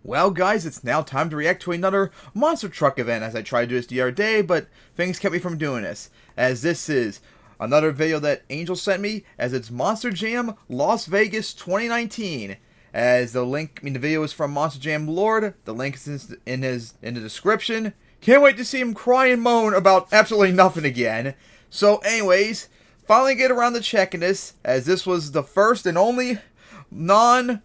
Well guys, it's now time to react to another monster truck event, as I tried to do this the other day, but things kept me from doing this. As this is another video that Angel sent me, as it's Monster Jam Las Vegas 2019. As the link, the video is from MonsterJamLord. The link is in the description. Can't wait to see him cry and moan about absolutely nothing again. So anyways, finally get around to checking this, as this was the first and only a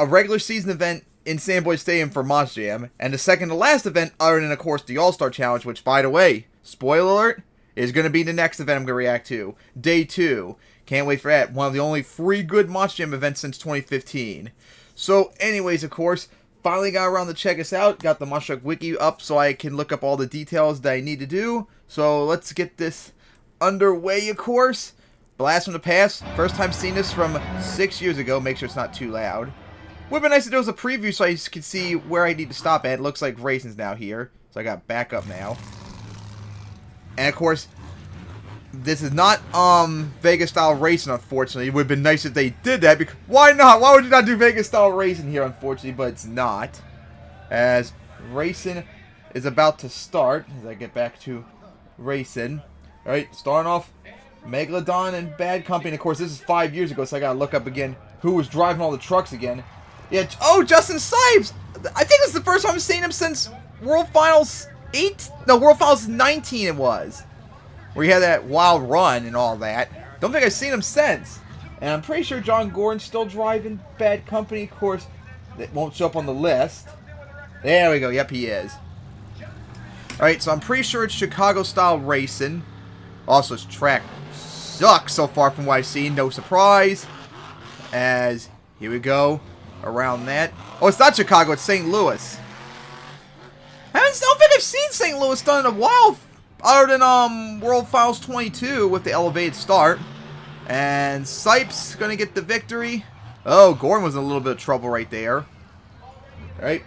regular season event in Sandboy Stadium for Monster Jam, and the second to last event other than, of course, the All-Star Challenge, which, by the way, spoiler alert, is going to be the next event I'm going to react to. Day 2. Can't wait for that. One of the only free good Monster Jam events since 2015. So, anyways, of course, finally got around to check us out. Got the Monster Truck Wiki up so I can look up all the details that I need to do. So, let's get this underway, of course. Blast from the past. First time seeing this from 6 years ago. Make sure it's not too loud. Would have been nice if there was a preview so I could see where I need to stop at. It looks like racing's now here. So I got back up now. And of course, this is not Vegas style racing, unfortunately. It would have been nice if they did that, because why not? Why would you not do Vegas style racing here, unfortunately, but it's not. As racing is about to start, as I get back to racing. Alright, starting off Megalodon and Bad Company. And of course, this is 5 years ago, so I gotta look up again who was driving all the trucks again. Yeah, oh, Justin Sipes! I think this is the first time I've seen him since World Finals 8? No, World Finals 19 it was. Where he had that wild run and all that. Don't think I've seen him since. And I'm pretty sure John Gordon's still driving Bad Company. Of course, that won't show up on the list. There we go. Yep, he is. Alright, so I'm pretty sure it's Chicago-style racing. Also, his track sucks so far from what I've seen. No surprise. As, here we go. Around that. Oh, it's not Chicago, it's St. Louis. I don't think I've seen St. Louis done in a while, other than World Finals 22 with the elevated start. And Sipes gonna get the victory. Oh, Gordon was in a little bit of trouble right there. Alright.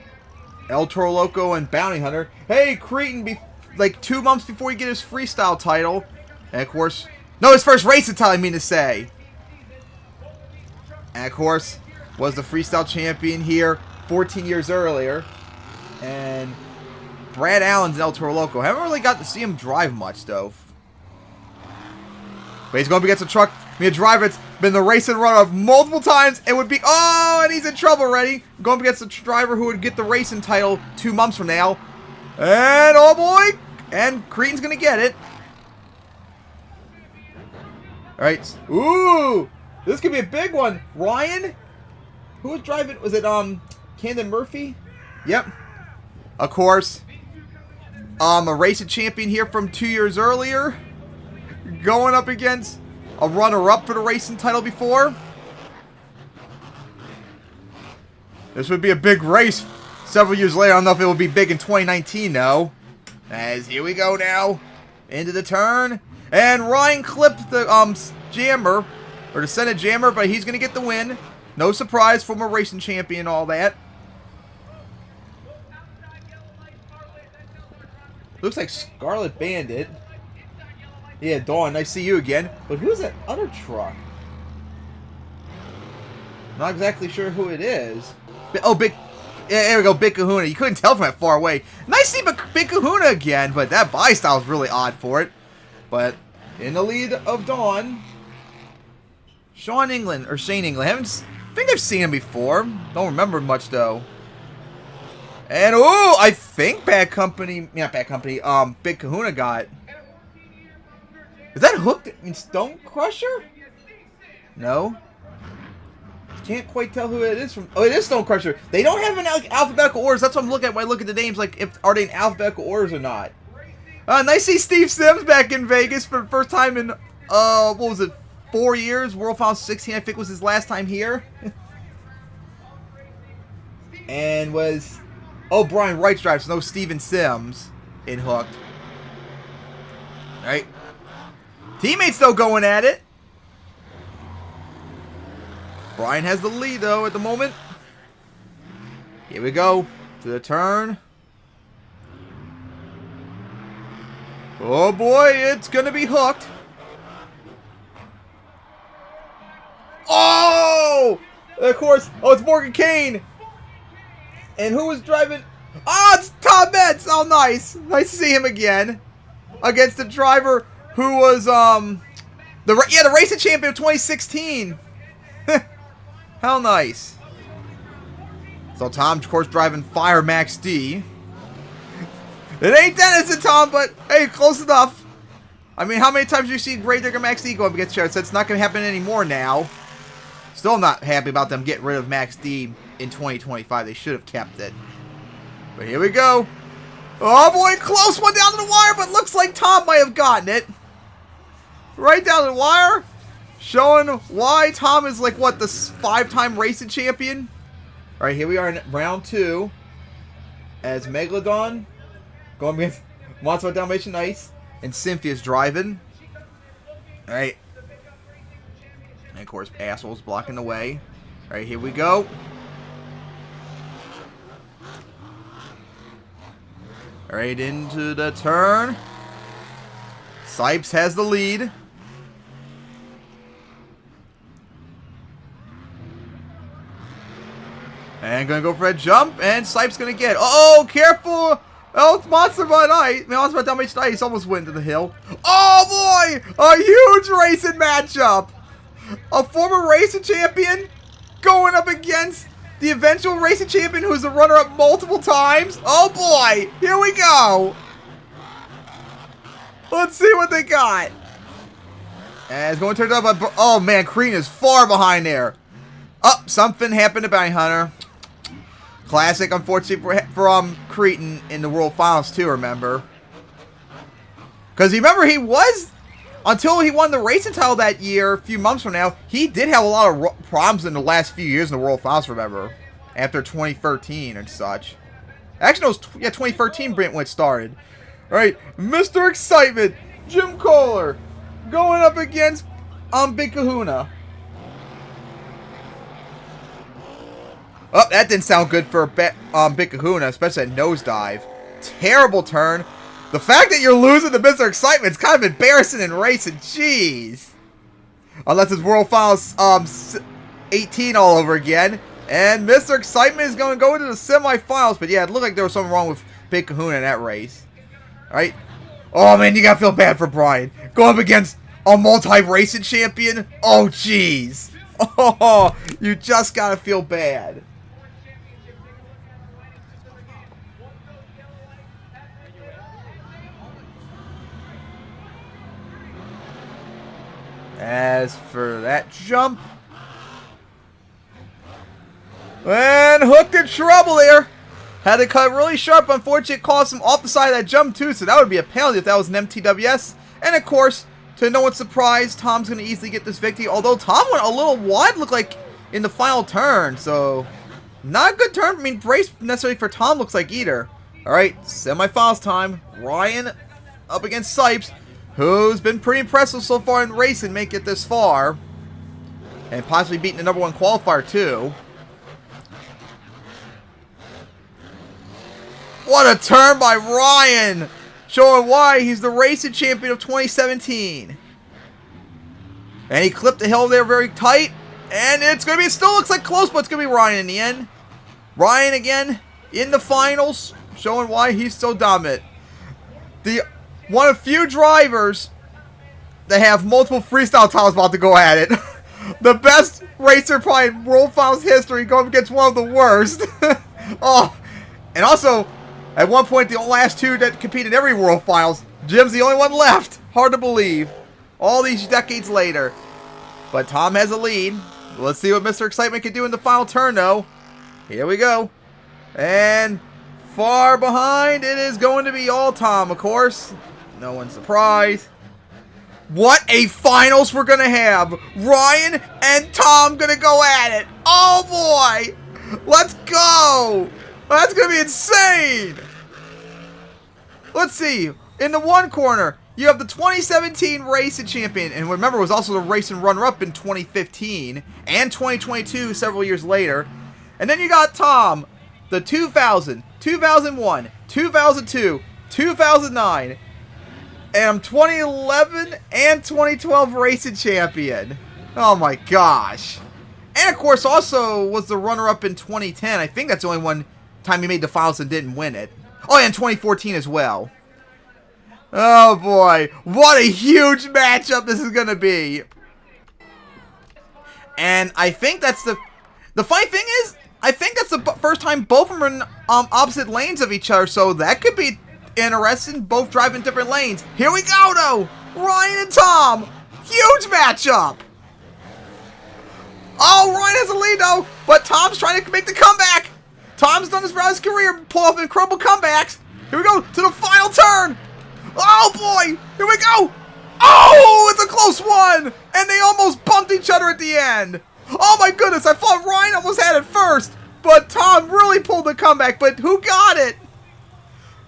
El Toro Loco and Bounty Hunter. Hey, Cretan, like 2 months before he get his freestyle title. And of course, no, his first racing title, I mean to say. And of course, was the freestyle champion here 14 years earlier. And Brad Allen's El Toro Loco. Haven't really got to see him drive much, though. But he's going to be against a truck. A driver that's been the racing runner-up multiple times. It would be... Oh, and he's in trouble already. Going up against a driver who would get the racing title 2 months from now. And, oh boy. And Cretan's going to get it. Alright. Ooh. This could be a big one. Ryan? Who was driving? Was it, Camden Murphy? Yep. Of course. A racing champion here from 2 years earlier. Going up against a runner-up for the racing title before. This would be a big race several years later. I don't know if it will be big in 2019, though. As here we go now. Into the turn. And Ryan clipped the, jammer. Or the Senate jammer, but he's going to get the win. No surprise, former racing champion and all that. Looks like Scarlet Bandit. Yeah, Dawn, nice to see you again. But who's that other truck? Not exactly sure who it is. Oh, Big... Yeah, there we go, Big Kahuna. You couldn't tell from that far away. Nice to see Big Kahuna again, but that buy style is really odd for it. But in the lead of Dawn, Shane England. I think I've seen him before. Don't remember much, though. And, oh, I think Bad Company... Yeah, Bad Company. Big Kahuna got... Is that Hooked in Stone Crusher? No. Can't quite tell who it is from... Oh, it is Stone Crusher. They don't have an alphabetical orders. That's what I'm looking at when I look at the names. Like, are they in alphabetical orders or not? Nice to see Steve Sims back in Vegas for the first time in... what was it? 4 years. World Finals 16, I think, was his last time here. And was... Oh, Brian Wright's drive, so no Steven Sims in Hooked. Alright. Teammates, though, going at it. Brian has the lead, though, at the moment. Here we go. To the turn. Oh, boy, it's going to be Hooked. Oh! Of course. Oh, it's Morgan Kane. And who was driving? Oh, it's Tom Metz. Oh, nice. Nice to see him again. Against the driver who was, the racing champion of 2016. How nice. So Tom, of course, driving Fire Max D. It ain't Dennis and Tom, but hey, close enough. I mean, how many times do you see Gravedigger Max D go up against Jared? So it's not going to happen anymore now. Still not happy about them getting rid of Max D in 2025. They should have kept it. But here we go. Oh boy, close one down to the wire, but looks like Tom might have gotten it. Right down to the wire. Showing why Tom is like, what, the 5-time racing champion? Alright, here we are in round 2. As Megalodon going against Monster Dalmatian Ice. And Cynthia's driving. Alright. And of course, Asshole's blocking the way. Alright, here we go. Alright, into the turn. Sipes has the lead. And gonna go for a jump, and Sipes gonna get it. Oh, careful! Oh, it's Monster by Night. Monster by Dalmatian Ice almost went to the hill. Oh boy! A huge racing matchup! A former racing champion going up against the eventual racing champion who's a runner-up multiple times. Oh boy! Here we go! Let's see what they got. And it's going to turn up. Oh man, Crean is far behind there. Oh, something happened to Bounty Hunter. Classic, unfortunately, for Cretan in the World Finals too, remember? Because remember, he was, until he won the racing title that year, a few months from now, he did have a lot of problems in the last few years in the World Finals, remember? After 2013 and such. Actually, no, it was, yeah, 2013 when it started. Alright, Mr. Excitement, Jim Kohler, going up against Big Kahuna. Oh, that didn't sound good for Big Kahuna, especially that nosedive. Terrible turn. The fact that you're losing to Mr. Excitement is kind of embarrassing in racing. Jeez. Unless it's World Finals 18 all over again. And Mr. Excitement is going to go into the semifinals. But yeah, it looked like there was something wrong with Big Kahuna in that race. Alright. Oh man, you gotta feel bad for Brian. Going up against a multi-racing champion. Oh jeez. Oh, you just gotta feel bad. As for that jump. And hooked in trouble there. Had to cut really sharp. Unfortunately, it caused him off the side of that jump too. So that would be a penalty if that was an MTWS. And of course, to no one's surprise, Tom's going to easily get this victory. Although Tom went a little wide, looked like, in the final turn. So, not a good turn. I mean, race necessarily for Tom looks like either. Alright, semifinals time. Ryan up against Sipes, who's been pretty impressive so far in racing, make it this far. And possibly beating the #1 qualifier too. What a turn by Ryan! Showing why he's the racing champion of 2017. And he clipped the hill there very tight. And it's going to be, it still looks like close, but it's going to be Ryan in the end. Ryan again in the finals. Showing why he's so dominant. One of few drivers that have multiple freestyle titles about to go at it. The best racer probably in World Finals history going against one of the worst. Oh, and also, at one point, the last two that competed in every World Finals, Jim's the only one left. Hard to believe. All these decades later. But Tom has a lead. Let's see what Mr. Excitement can do in the final turn, though. Here we go. And far behind, it is going to be all Tom, of course. No one's surprised. What a finals we're going to have. Ryan and Tom going to go at it. Oh, boy. Let's go. That's going to be insane. Let's see. In the one corner, you have the 2017 racing champion. And remember, it was also the racing runner-up in 2015 and 2022, several years later. And then you got Tom, the 2000, 2001, 2002, 2009, and 2011 and 2012 racing champion. Oh my gosh. And of course, also was the runner-up in 2010. I think that's the only one time he made the finals and didn't win it. Oh, yeah, in 2014 as well. Oh, boy. What a huge matchup this is going to be. And I think that's the funny thing is, I think that's the first time both of them are in opposite lanes of each other, so that could be interesting. Both driving different lanes. Here we go, though. Ryan and Tom. Huge matchup. Oh, Ryan has a lead, though, but Tom's trying to make the comeback. Tom's done this throughout his career, pull off incredible comebacks. Here we go to the final turn. Oh, boy. Here we go. Oh, it's a close one. And they almost bumped each other at the end. Oh, my goodness. I thought Ryan almost had it first, but Tom really pulled the comeback. But who got it?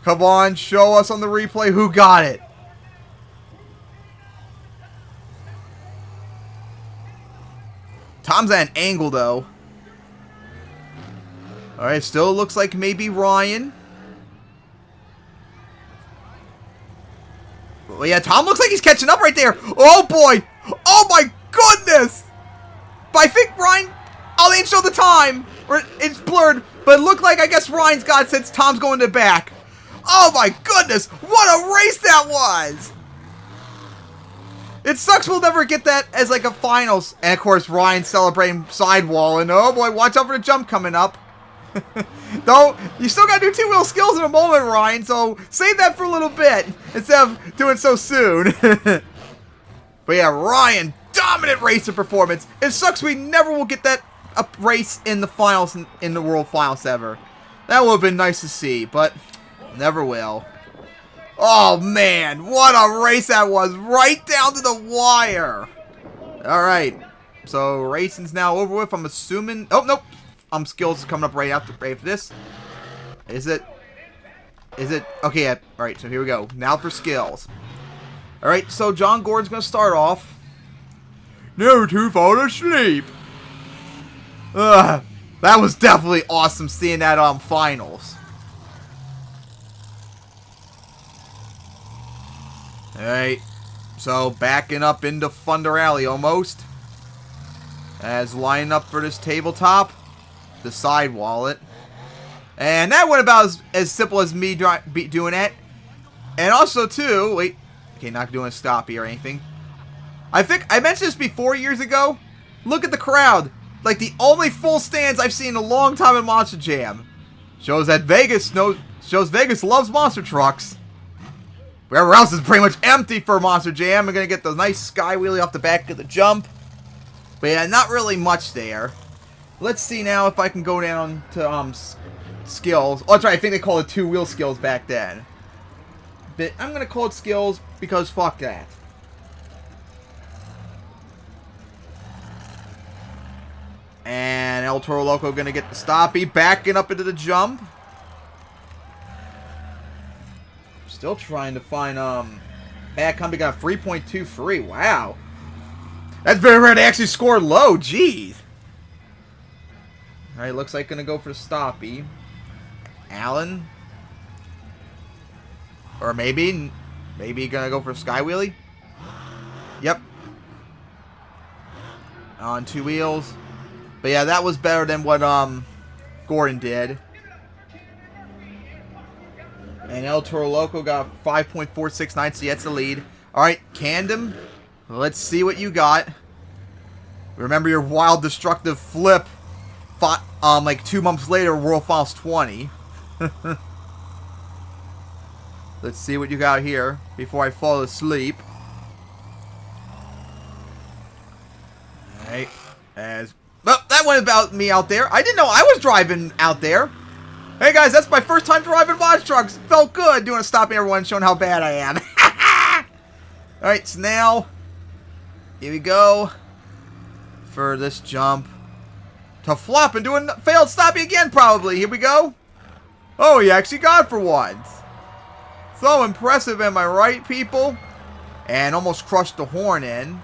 Come on, show us on the replay who got it. Tom's at an angle, though. Alright, still looks like maybe Ryan. Well, yeah, Tom looks like he's catching up right there. Oh, boy. Oh, my goodness. But I think Ryan... Oh, they didn't show the time. Or it's blurred. But it looked like, I guess, Ryan's got it since Tom's going to back. Oh, my goodness. What a race that was. It sucks we'll never get that as, like, a finals. And, of course, Ryan celebrating sidewall. And, oh, boy, watch out for the jump coming up. Though, you still gotta do two-wheel skills in a moment, Ryan, so save that for a little bit instead of doing so soon. But yeah, Ryan, dominant racer performance. It sucks we never will get that race in the finals, in the World Finals ever. That would have been nice to see, but never will. Oh, man, what a race that was, right down to the wire. Alright, so racing's now over with, I'm assuming... Oh, nope. Skills is coming up right after this. Is it? Okay, yeah. Alright, so here we go. Now for skills. Alright, so John Gordon's gonna start off. Never to fall asleep. That was definitely awesome seeing that finals. Alright. So backing up into Thunder Alley almost. As lining up for this tabletop. The side wallet. And that went about as simple as me doing it. And also, too, wait. Okay, not doing a stoppy or anything. I think I mentioned this before years ago. Look at the crowd. Like the only full stands I've seen in a long time in Monster Jam. Shows that Vegas loves monster trucks. Wherever else is pretty much empty for Monster Jam. I'm going to get the nice sky wheelie off the back of the jump. But yeah, not really much there. Let's see now if I can go down to skills. Oh, that's right. I think they called it two-wheel skills back then. But I'm going to call it skills because fuck that. And El Toro Loco going to get the stoppy. Backing up into the jump. Still trying to find bad company. Got 3.23. Wow. That's very rare to actually score low. Jeez. Alright, looks like gonna go for stoppy. Allen. Or maybe gonna go for sky wheelie. Yep. On two wheels. But yeah, that was better than what Gordon did. And El Toro Loco got 5.469, so that's the lead. Alright, Candom. Let's see what you got. Remember your wild destructive flip. Like 2 months later, World Finals 20. Let's see what you got here before I fall asleep. Alright. Well, that went about me out there. I didn't know I was driving out there. Hey guys, that's my first time driving monster trucks. Felt good doing a stopping everyone, showing how bad I am. Alright, so now, here we go. For this jump. To flop and do a failed stoppie again, probably. Here we go. Oh, he actually got it for once. So impressive, am I right, people? And almost crushed the horn in.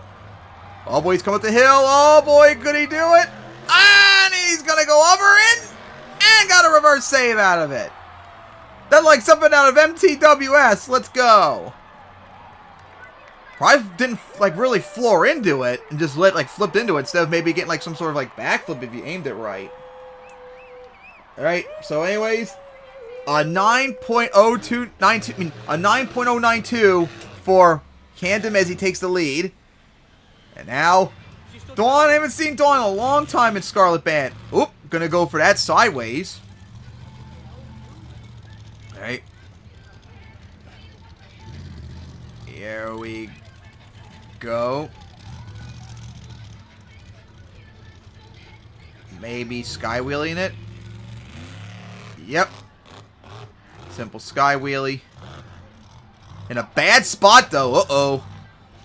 Oh, boy, he's coming up the hill. Oh, boy, could he do it? And he's going to go over in. And got a reverse save out of it. That's like something out of MTWS. Let's go. Probably didn't like really floor into it and just flipped into it instead of maybe getting like some sort of like backflip if you aimed it right. Alright, so anyways, a 9.092 for Camden as he takes the lead. And now, Dawn, I haven't seen Dawn in a long time in Scarlet Band. Oop, gonna go for that sideways. Alright. Here we go. Maybe sky wheeling it. Yep. Simple sky wheelie. In a bad spot though. Uh-oh.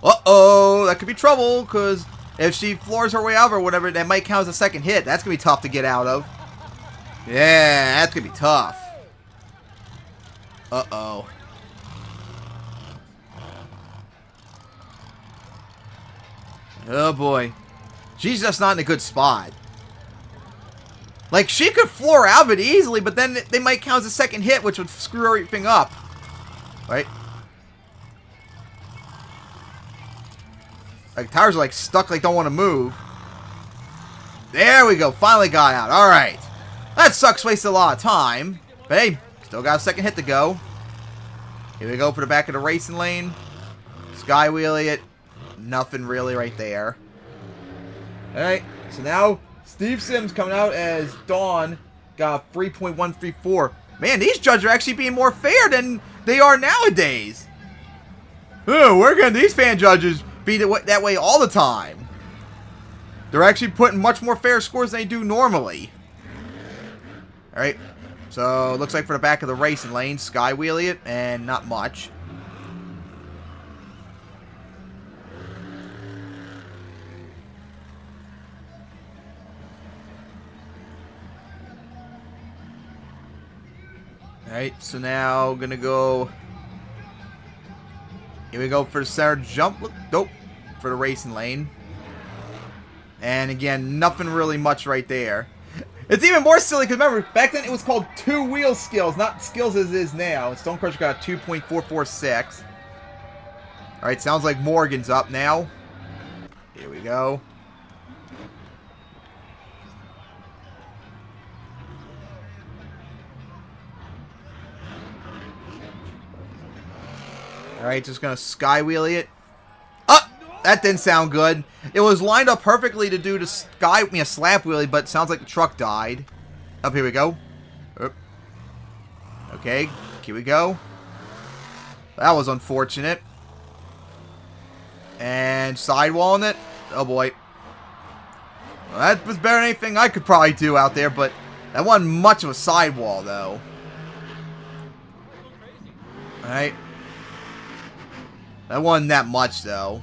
Uh-oh. That could be trouble, because if she floors her way out or whatever, that might count as a second hit. That's going to be tough to get out of. Yeah, that's going to be tough. Uh-oh. Oh boy. She's just not in a good spot. Like, she could floor out of it easily, but then they might count as a second hit, which would screw everything up. Right? Like, tires are, like, stuck, like, don't want to move. There we go. Finally got out. Alright. That sucks. Wasted a lot of time. But, hey, still got a second hit to go. Here we go for the back of the racing lane. Sky wheelie it. Nothing really right there. Alright. So now, Steve Sims coming out as Dawn got 3.134. Man, these judges are actually being more fair than they are nowadays. Oh, we're getting these fan judges be that way all the time. They're actually putting much more fair scores than they do normally. Alright. So, looks like for the back of the racing lane, sky wheelie it, and not much. Alright, so now gonna go. Here we go for the center jump. Nope. For the racing lane. And again, nothing really much right there. It's even more silly because remember, back then it was called two-wheel skills, not skills as it is now. Stone Crusher got 2.446. Alright, sounds like Morgan's up now. Here we go. Alright, just gonna sky wheelie it. Oh! That didn't sound good. It was lined up perfectly to do the slap wheelie, but it sounds like the truck died. Up, here we go. Oop. Okay, here we go. That was unfortunate. And sidewalling it. Oh boy. Well, that was better than anything I could probably do out there, but that wasn't much of a sidewall though. Alright. That wasn't that much, though.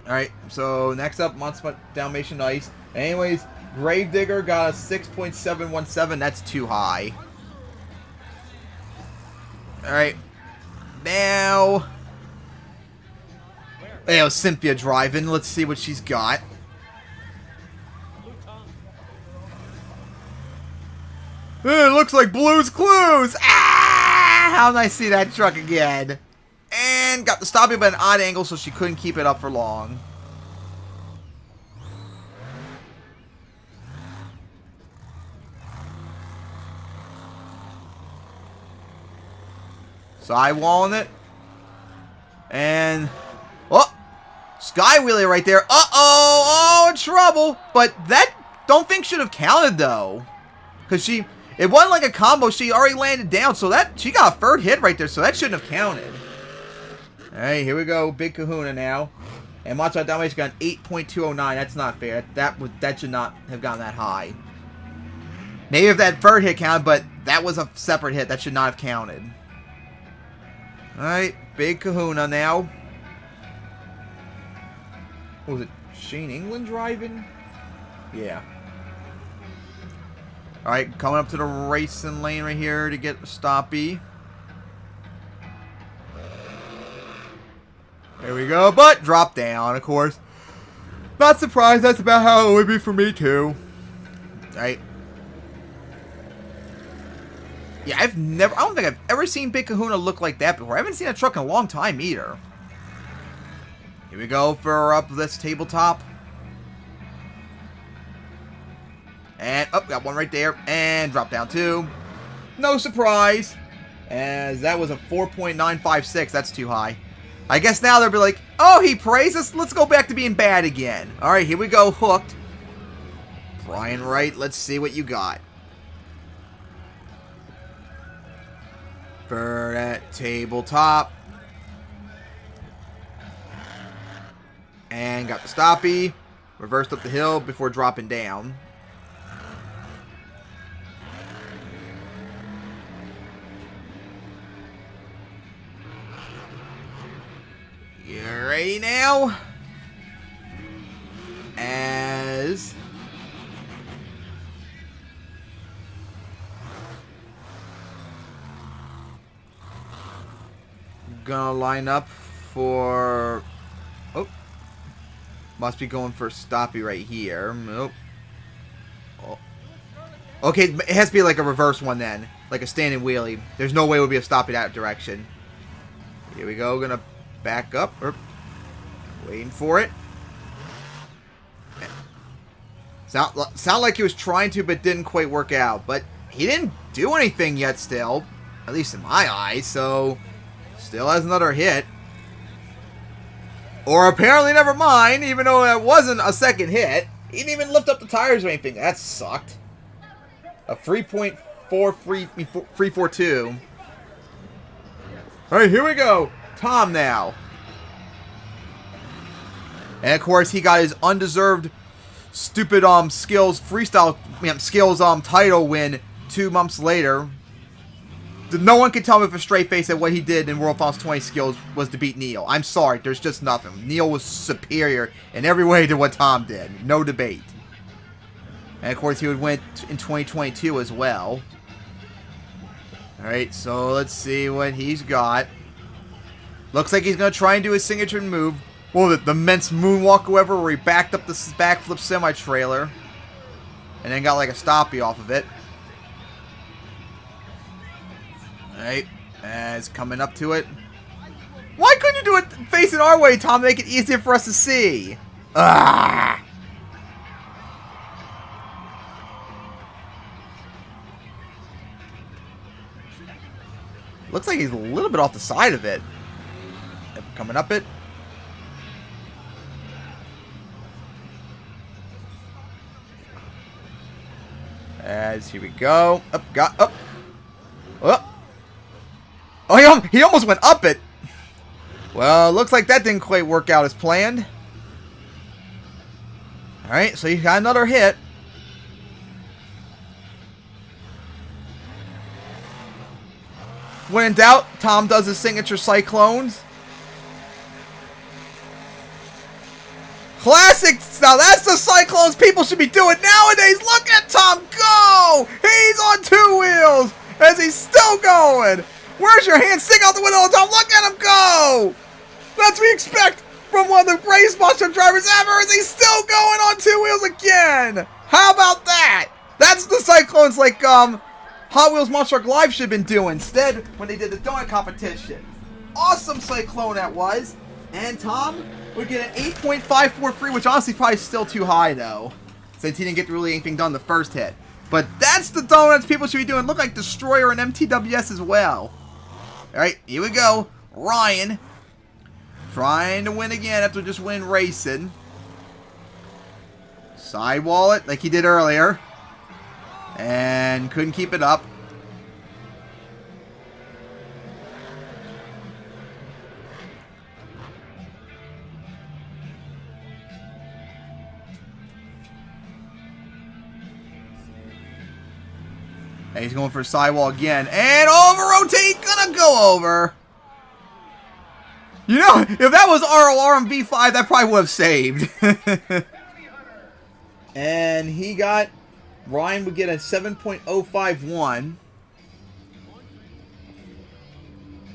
Alright, so next up, Monster Dalmatian Ice. Anyways, Gravedigger got a 6.717. That's too high. Alright. Now. Hey, Cynthia driving. Let's see what she's got. It looks like Blue's Clues. Ah! How did I see that truck again? And got the stopping by an odd angle, so she couldn't keep it up for long. Sidewalling it. And, oh, sky wheelie right there. Uh-oh, oh, in trouble. But that, don't think should have counted, though. Because it wasn't like a combo. She already landed down, so that, she got a third hit right there, so that shouldn't have counted. Alright, here we go. Big Kahuna now. And Monster Dalmatian got an 8.209. That's not fair. That should not have gotten that high. Maybe if that third hit counted, but that was a separate hit. That should not have counted. Alright, Big Kahuna now. What was it? Shane England driving? Yeah. Alright, coming up to the racing lane right here to get Stoppy. There we go, but drop down, of course. Not surprised, that's about how it would be for me, too. Right. Yeah, I don't think I've ever seen Big Kahuna look like that before. I haven't seen a truck in a long time, either. Here we go for up this tabletop. And, oh, got one right there. And drop down 2. No surprise. As that was a 4.956. That's too high. I guess now they'll be like, oh, he praised us. Let's go back to being bad again. All right, here we go. Hooked. Brian Wright, let's see what you got. For that tabletop. And got the stoppie. Reversed up the hill before dropping down. You ready now? As gonna line up for, oh, must be going for stoppie right here. Nope. Oh. Okay, it has to be like a reverse one then, like a standing wheelie. There's no way it would be a stoppie that direction. Here we go, gonna back up. Waiting for it. Sound like he was trying to, but didn't quite work out. But he didn't do anything yet still. At least in my eyes. So, still has another hit. Or apparently, never mind. Even though that wasn't a second hit. He didn't even lift up the tires or anything. That sucked. A 3.4342. Alright, here we go. Tom now. And of course, he got his undeserved, stupid skills freestyle skills title win 2 months later. No one can tell me with a straight face that what he did in World Finals 20 skills was to beat Neil. I'm sorry, there's just nothing. Neil was superior in every way to what Tom did. No debate. And of course, he would win in 2022 as well. Alright, so let's see what he's got. Looks like he's going to try and do his signature move. Well, the Mence moonwalk, however, where he backed up the backflip semi-trailer. And then got like a stoppie off of it. Alright, as coming up to it. Why couldn't you do it facing our way, Tom, to make it easier for us to see? Ah! Looks like he's a little bit off the side of it. Coming up it. As here we go. Up, got up. Up. Oh, he almost went up it. Well, looks like that didn't quite work out as planned. Alright, so he got another hit. When in doubt, Tom does his signature Cyclones. Classic! Now that's the Cyclones people should be doing nowadays! Look at Tom go! He's on 2 wheels! As he's still going! Where's your hand? Stick out the window, Tom! Look at him go! That's what we expect from one of the greatest monster drivers ever! Is he's still going on 2 wheels again! How about that? That's the Cyclones like, Hot Wheels Monster Truck Live should have been doing instead when they did the donut competition. Awesome Cyclone that was. And Tom would get an 8.543, which honestly probably is still too high though, since he didn't get really anything done the first hit. But that's the donuts people should be doing. Look like Destroyer and MTWS as well. Alright, here we go. Ryan trying to win again after just winning racing. Sidewall it like he did earlier. And couldn't keep it up. And he's going for a sidewall again. And over rotate, gonna go over. You know, if that was ROR on V5, that probably would have saved. And he got... Ryan would get a 7.051.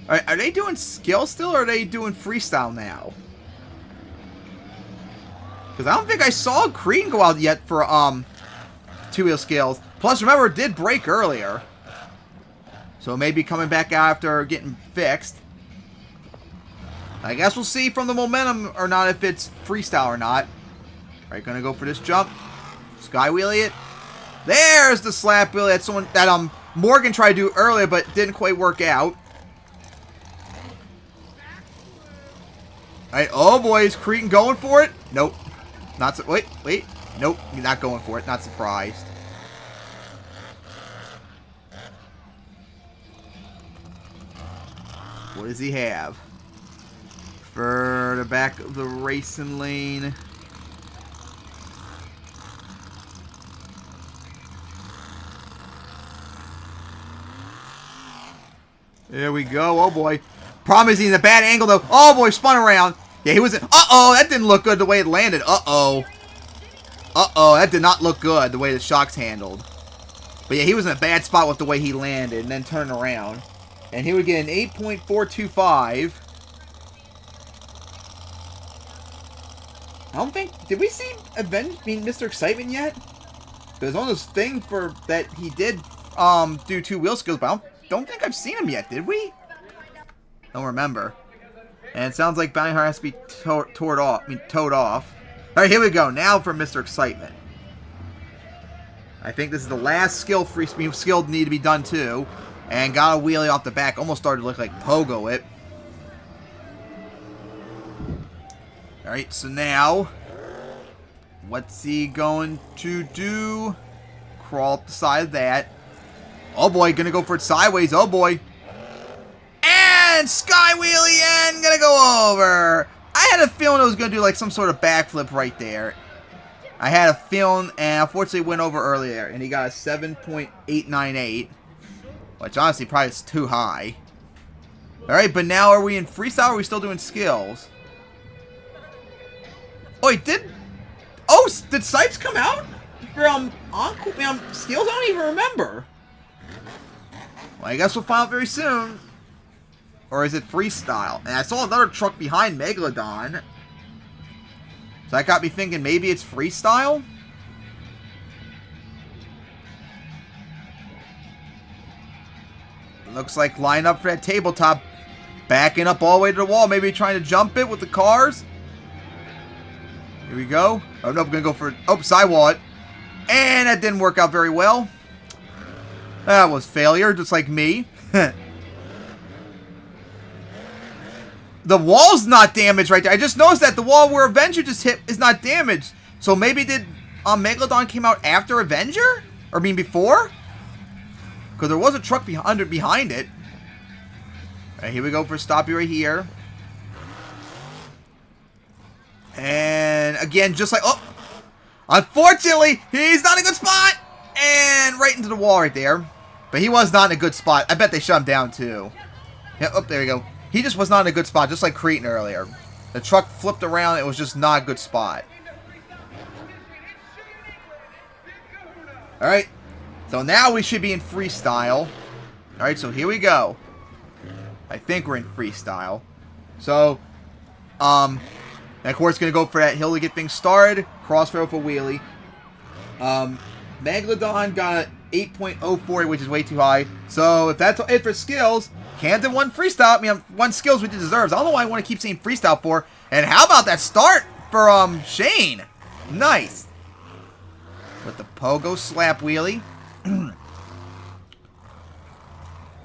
Are they doing skill still, or are they doing freestyle now? Because I don't think I saw Crean go out yet for 2-wheel skills. Plus, remember, it did break earlier. So maybe coming back after getting fixed. I guess we'll see from the momentum or not if it's freestyle or not. Alright, gonna go for this jump. Sky wheelie it. There's the slap wheelie that Morgan tried to do earlier, but didn't quite work out. Alright, oh boy, is Cretan going for it? Nope. Wait. Nope, you're not going for it. Not surprised. What does he have? For the back of the racing lane. There we go. Oh boy. Problem is he's in a bad angle though. Oh boy, spun around. Yeah, he was in. Uh-oh, that didn't look good the way it landed. Uh-oh. Uh-oh, that did not look good the way the shocks handled. But yeah, he was in a bad spot with the way he landed and then turned around. And he would get an 8.425. I don't think... Did we see Mr. Excitement yet? There's one of those things for that he did do 2 wheel skills, but I don't think I've seen him yet, did we? Don't remember. And it sounds like Bounty Hunter has to be towed off. Alright, here we go. Now for Mr. Excitement. I think this is the last skill need to be done too. And got a wheelie off the back. Almost started to look like Pogo it. Alright, so now, what's he going to do? Crawl up the side of that. Oh boy, gonna go for it sideways. Oh boy. And sky wheelie and gonna go over. I had a feeling it was gonna do like some sort of backflip right there. I had a feeling, and unfortunately went over earlier. And he got a 7.898. Which honestly probably is too high. Alright, but now are we in freestyle or are we still doing skills? Oh, did Sipes come out? For skills? I don't even remember. Well, I guess we'll find out very soon. Or is it freestyle? And I saw another truck behind Megalodon. So that got me thinking maybe it's freestyle? Looks like line up for that tabletop. Backing up all the way to the wall. Maybe trying to jump it with the cars. Here we go. Oh, no, I'm going to go for... Oh, sidewall it. And that didn't work out very well. That was failure, just like me. The wall's not damaged right there. I just noticed that the wall where Avenger just hit is not damaged. So maybe did Megalodon came out after Avenger? Or before? Because there was a truck behind it. Alright, here we go for Stoppy right here. And again, just like... Oh! Unfortunately, he's not in a good spot! And right into the wall right there. But he was not in a good spot. I bet they shut him down too. Yeah, oh, there we go. He just was not in a good spot, just like Cretan earlier. The truck flipped around. It was just not a good spot. Alright. So now we should be in freestyle. Alright, so here we go. I think we're in freestyle. So, and of course, going to go for that hill to get things started. Crossfair for wheelie. Megalodon got 8.04, which is way too high. So, if that's it for skills, Camden won freestyle. Won skills, which he deserves. I don't know why I want to keep saying freestyle for. And how about that start for Shane? Nice. With the Pogo slap wheelie.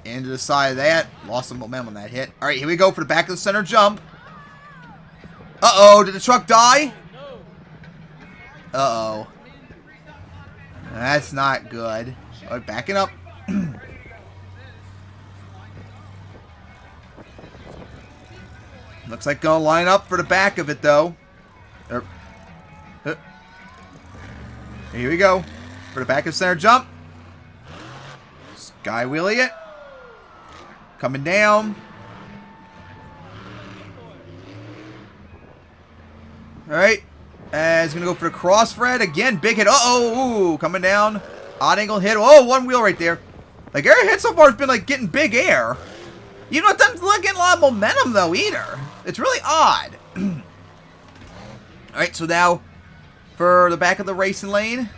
Into the side of that. Lost some momentum on that hit. Alright, here we go for the back of the center jump. Uh-oh, did the truck die? Uh-oh. That's not good. Alright, backing up. Looks like gonna line up for the back of it, though. Here we go. For the back of the center jump. Sky wheelie it. Coming down. Alright. And he's going to go for the cross thread. Again, big hit. Uh-oh. Ooh, coming down. Odd angle hit. Oh, one wheel right there. Like, every hit so far has been, like, getting big air. Even though it doesn't look getting a lot of momentum, though, either. It's really odd. Alright, so now for the back of the racing lane.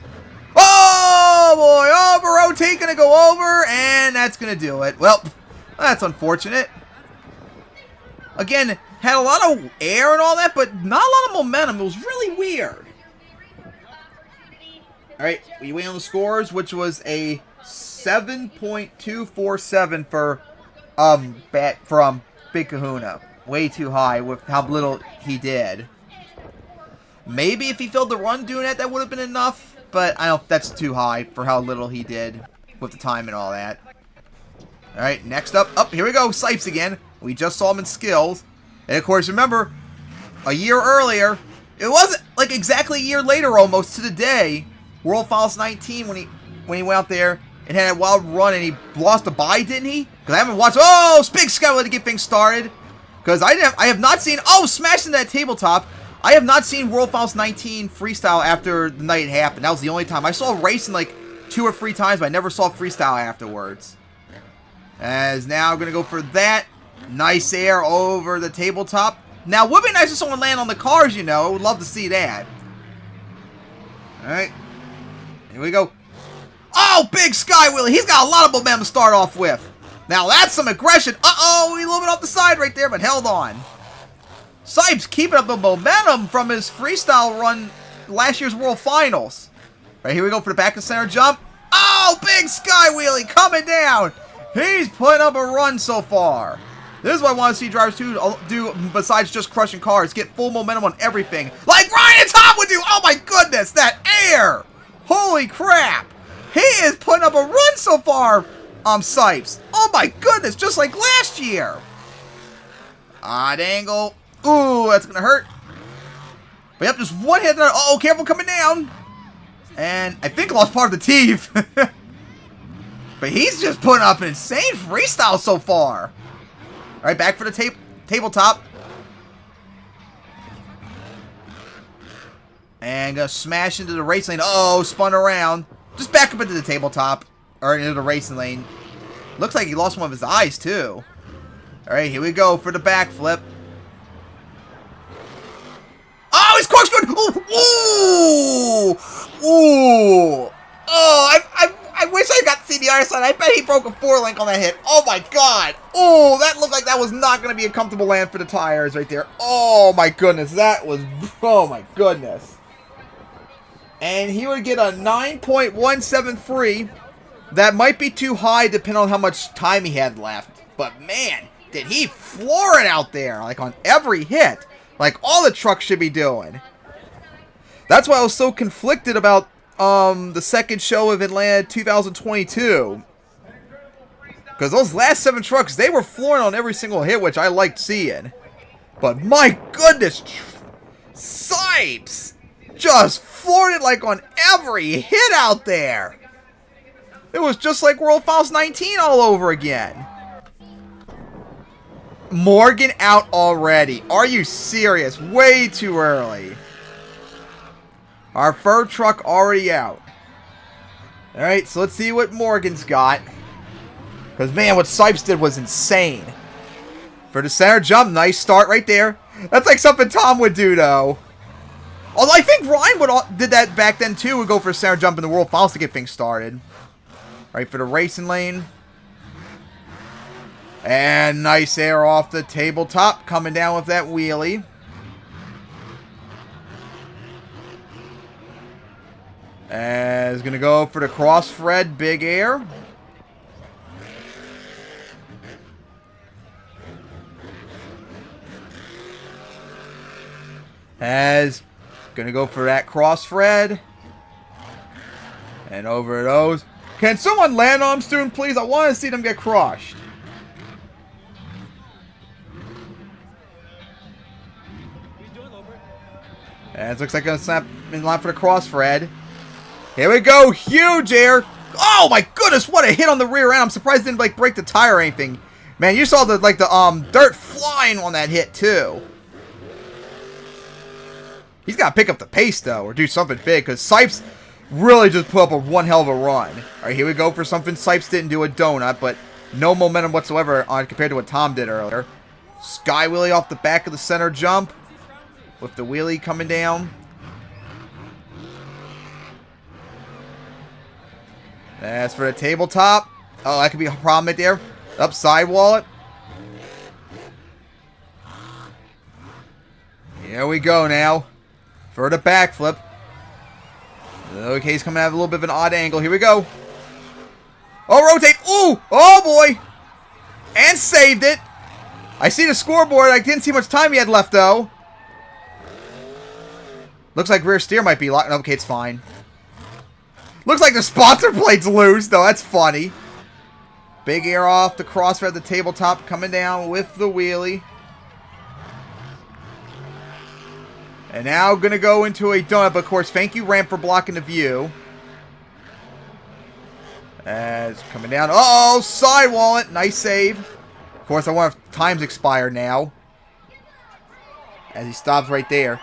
Oh, boy. Over rotate. Going to go over. And that's going to do it. Well, that's unfortunate. Again, had a lot of air and all that, but not a lot of momentum. It was really weird. Alright, we wait on the scores, which was a 7.247 for Big Kahuna. Way too high with how little he did. Maybe if he filled the run doing that would have been enough, but I don't. That's too high for how little he did with the time and all that. Alright, next up. Here we go. Sipes again. We just saw him in skills. And of course, remember, a year earlier, it wasn't like exactly a year later almost to the day, World Finals 19 when he went out there and had a wild run and he lost a bye, didn't he? Because I haven't watched. Oh, Big Sky to get things started. Because I have not seen. Oh, smashing that tabletop. I have not seen World Finals 19 freestyle after the night it happened. That was the only time. I saw racing like 2 or 3 times, but I never saw freestyle afterwards. As now I'm going to go for that. Nice air over the tabletop. Now, would be nice if someone land on the cars, you know. Would love to see that. Alright. Here we go. Oh, Big Sky Wheelie. He's got a lot of momentum to start off with. Now, that's some aggression. Uh-oh, he a little bit off the side right there, but held on. Sipes keeping up the momentum from his freestyle run last year's World Finals. Right, here we go for the back and center jump. Oh, Big Sky Wheelie coming down. He's putting up a run so far. This is what I want to see drivers do besides just crushing cars. Get full momentum on everything. Like Ryan Tom would do. Oh my goodness, that air. Holy crap. He is putting up a run so far, Sipes. Oh my goodness, just like last year. Odd angle. Ooh, that's going to hurt. But yep, just one hit. Uh-oh, careful coming down. And I think lost part of the teeth. But he's just putting up an insane freestyle so far. Alright, back for the tabletop. And gonna smash into the race lane. Uh-oh, spun around. Just back up into the tabletop. Or into the racing lane. Looks like he lost one of his eyes, too. Alright, here we go for the backflip. Oh, he's corkscrewed! Ooh! Ooh! Ooh! Oh, I wish I got to see the other side. I bet he broke a 4-link on that hit. Oh my god! Oh, that looked like that was not going to be a comfortable land for the tires right there. Oh my goodness, that was... Oh my goodness. And he would get a 9.173. That might be too high depending on how much time he had left. But man, did he floor it out there. Like on every hit. Like all the trucks should be doing. That's why I was so conflicted about the second show of Atlanta 2022. Because those last 7 trucks, they were flooring on every single hit, which I liked seeing. But my goodness, Sipes just floored it like on every hit out there. It was just like World Finals 19 all over again. Morgan out already. Are you serious? Way too early. Our third truck already out. Alright, so let's see what Morgan's got. Because, man, what Sipes did was insane. For the center jump, nice start right there. That's like something Tom would do, though. Although I think Ryan did that back then, too. Would go for a center jump in the World Finals to get things started. Right for the racing lane. And nice air off the tabletop. Coming down with that wheelie. And is going to go for the cross thread. Big air. As going to go for that cross thread. And over those. Can someone land on him soon, please? I want to see them get crushed. And it looks like going to snap in line for the cross thread. Here we go. Huge air. Oh my goodness, what a hit on the rear end. I'm surprised it didn't like break the tire or anything. Man, you saw the dirt flying on that hit too. He's got to pick up the pace though, or do something big, because Sipes really just put up one hell of a run. Alright, here we go for something Sipes didn't do, a donut, but no momentum whatsoever on compared to what Tom did earlier. Sky wheelie off the back of the center jump. With the wheelie coming down. As for the tabletop. Oh, that could be a problem right there. Up side wallet. Here we go now. For the backflip. Okay, he's coming out of a little bit of an odd angle. Here we go. Oh, rotate. Ooh! Oh, boy! And saved it. I see the scoreboard. I didn't see much time he had left, though. Looks like rear steer might be locked. Okay, it's fine. Looks like the sponsor plate's loose, though. That's funny. Big air off the crossfire at the tabletop. Coming down with the wheelie. And now going to go into a donut. But, of course, thank you, ramp, for blocking the view. As coming down. Uh-oh, sidewall it. Nice save. Of course, I wonder if time's expired now. As he stops right there.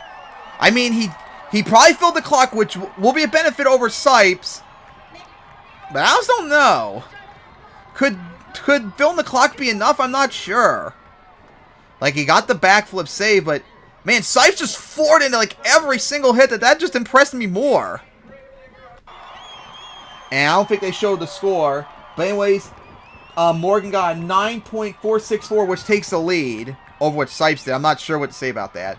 I mean, he probably filled the clock, which will be a benefit over Sipes. But I just don't know. Could filling the clock be enough? I'm not sure. Like, he got the backflip save, but... Man, Sipes just floored into, like, every single hit. That just impressed me more. And I don't think they showed the score. But anyways, Morgan got a 9.464, which takes the lead over what Sipes did. I'm not sure what to say about that.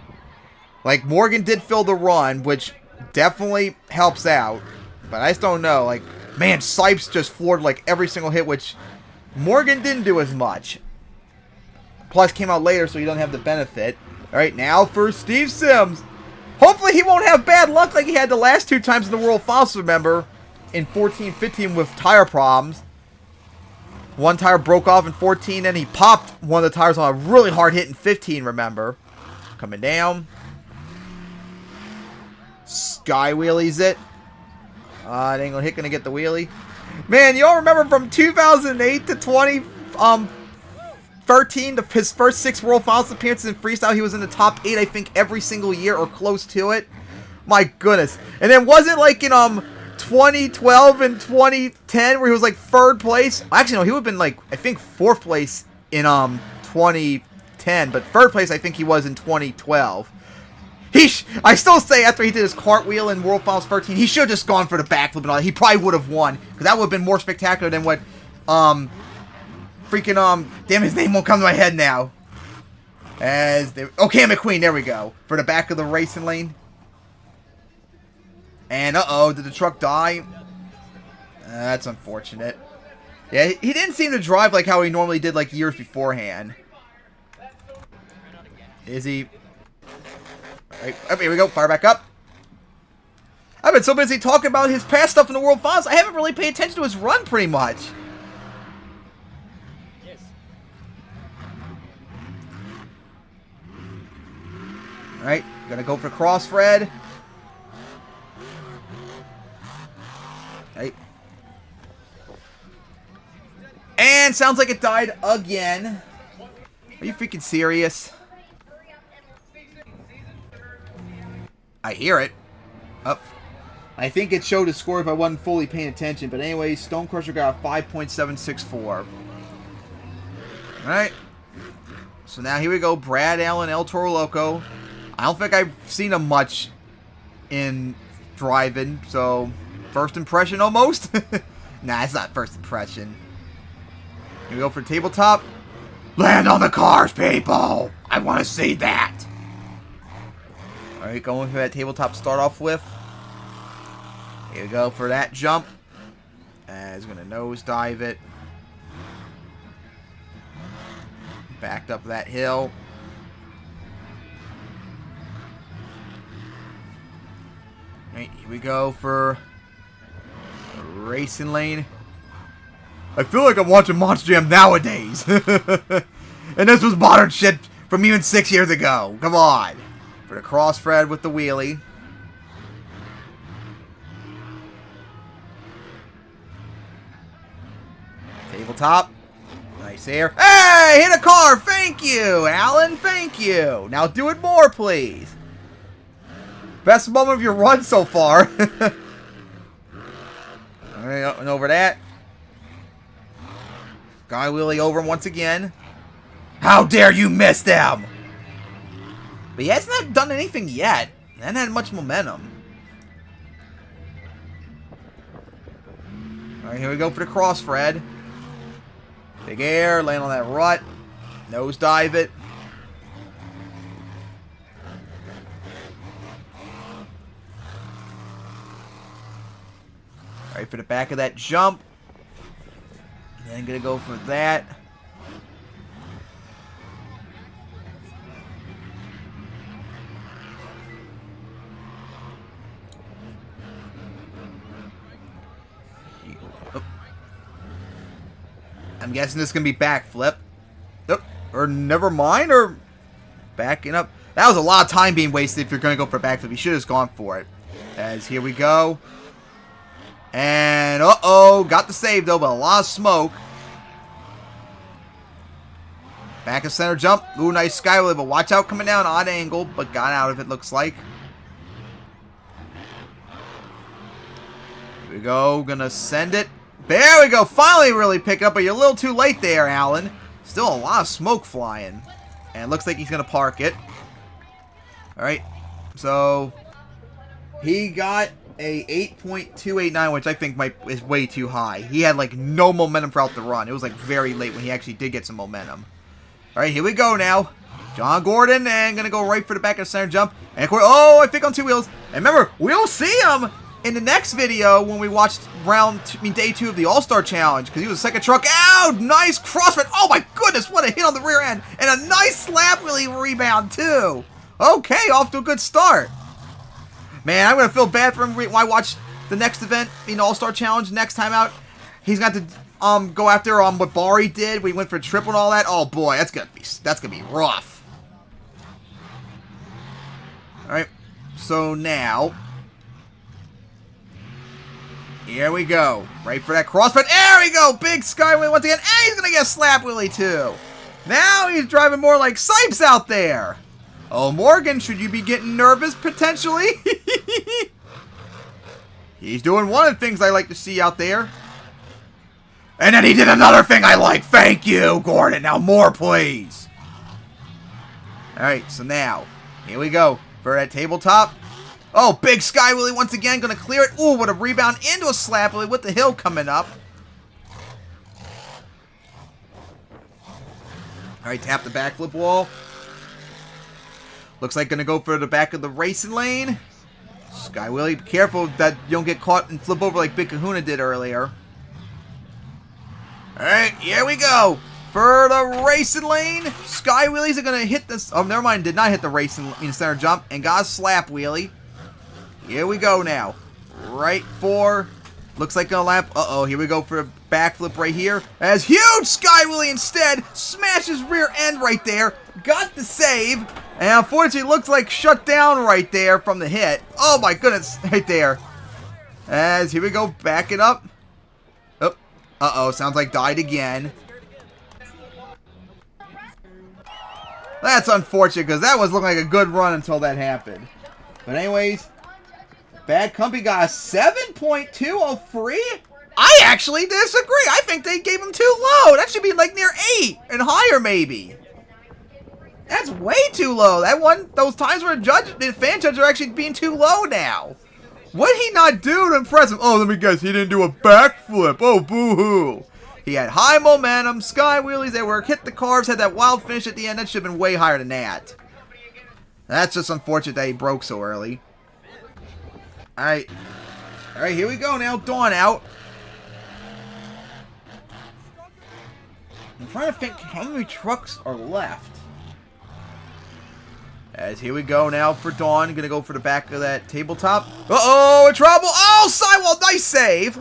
Like, Morgan did fill the run, which definitely helps out. But I just don't know. Like, man, Sipes just floored, like, every single hit, which Morgan didn't do as much. Plus, came out later, so he doesn't have the benefit. Alright, now for Steve Sims. Hopefully he won't have bad luck like he had the last 2 times in the World Finals, remember? In 14-15 with tire problems. One tire broke off in 14, and he popped one of the tires on a really hard hit in 15, remember? Coming down. Sky wheelies it. It ain't gonna get the wheelie. Man, y'all remember from 2008 to 2013, his first 6 World Finals appearances in freestyle, he was in the top 8, I think, every single year or close to it. My goodness. And then wasn't like in 2012 and 2010 where he was like 3rd place. Actually, no, he would have been like, I think 4th place in 2010, but 3rd place I think he was in 2012. I still say after he did his cartwheel in World Finals 13, he should have just gone for the backflip and all that. He probably would have won, because that would have been more spectacular than what damn, his name won't come to my head now. Okay, McQueen, there we go. For the back of the racing lane. And, uh-oh, did the truck die? That's unfortunate. Yeah, he didn't seem to drive like how he normally did like years beforehand. Is he? Alright, here we go, fire back up. I've been so busy talking about his past stuff in the World Finals, I haven't really paid attention to his run pretty much. Yes. Alright, gonna go for cross Fred. Right. And sounds like it died again. Are you freaking serious? I hear it. Up. I think it showed a score if I wasn't fully paying attention. But anyway, Stone Crusher got a 5.764. Alright. So now here we go. Brad Allen, El Toro Loco. I don't think I've seen him much in driving. So, first impression almost? Nah, it's not first impression. Here we go for tabletop. Land on the cars, people! I want to see that! Alright, going for that tabletop to start off with. Here we go for that jump. He's going to nosedive it. Backed up that hill. Alright, here we go for racing lane. I feel like I'm watching Monster Jam nowadays. And this was modern shit from even 6 years ago. Come on. For the cross Fred with the wheelie. Tabletop. Nice air. Hey! Hit a car! Thank you, Alan! Thank you! Now do it more, please. Best moment of your run so far. Alright, up and over that. Guy wheelie over him once again. How dare you miss them! But he hasn't done anything yet. He hasn't had much momentum. Alright, here we go for the cross, Fred. Big air, land on that rut. Nosedive it. Right for the back of that jump. Then gonna go for that. Oh. I'm guessing this is gonna be backflip. Oh. Or never mind, or backing up. That was a lot of time being wasted if you're gonna go for a backflip. You should have just gone for it. As here we go. And, uh-oh, got the save, though, but a lot of smoke. Back of center jump. Ooh, nice skyway, but watch out coming down. Odd angle, but got out of it, looks like. Here we go. Gonna send it. There we go. Finally really pick up, but you're a little too late there, Alan. Still a lot of smoke flying. And it looks like he's gonna park it. Alright. So, he got a 8.289, which I think is way too high. He had like no momentum throughout the run. It was like very late when he actually did get some momentum. Alright, here we go now. John Gordon, and gonna go right for the back of the center jump. And oh, I think on 2 wheels. And remember, we'll see him in the next video when we watched day 2 of the All-Star Challenge, because he was the second truck out. Nice crossfit. Oh my goodness, what a hit on the rear end. And a nice slap wheelie rebound too. Okay, off to a good start. Man, I'm going to feel bad for him when I watch the next event in All-Star Challenge next time out. He's got to go after what Bari did. We went for a triple and all that. Oh boy, that's gonna be rough. Alright, so now here we go. Right for that crossfit. There we go! Big skyway once again. And he's gonna get a slap wheelie too. Now he's driving more like Sipes out there. Oh, Morgan, should you be getting nervous, potentially? He's doing one of the things I like to see out there. And then he did another thing I like. Thank you, Gordon. Now more, please. Alright, so now, here we go. For that tabletop. Oh, big sky wheelie once again. Gonna clear it. Ooh, what a rebound into a slap wheelie with the hill coming up. Alright, tap the backflip wall. Looks like gonna go for the back of the racing lane. Sky wheelie, be careful that you don't get caught and flip over like Big Kahuna did earlier. Alright, here we go. For the racing lane. Sky wheelies are gonna hit this. Oh, never mind, did not hit the racing center jump and got a slap wheelie. Here we go now. Right for. Looks like gonna lap. Uh-oh, here we go for a backflip right here. As huge sky wheelie instead smashes rear end right there. Got the save. And unfortunately, looks like shut down right there from the hit. Oh my goodness, right there. As here we go, back it up. Oh, uh-oh, sounds like died again. That's unfortunate, because that was looking like a good run until that happened. But anyways, Bad Company got a 7.203? I actually disagree. I think they gave him too low. That should be like near 8 and higher maybe. That's way too low. That one, those times where the fan judges are actually being too low now. What did he not do to impress him? Oh, let me guess. He didn't do a backflip. Oh, boo-hoo. He had high momentum, sky wheelies that were hit the carbs, had that wild finish at the end. That should have been way higher than that. That's just unfortunate that he broke so early. Alright. Alright, here we go now. Dawn out. I'm trying to think how many trucks are left. As here we go now for Dawn. Gonna go for the back of that tabletop. Uh-oh, in trouble. Oh, sidewall. Nice save.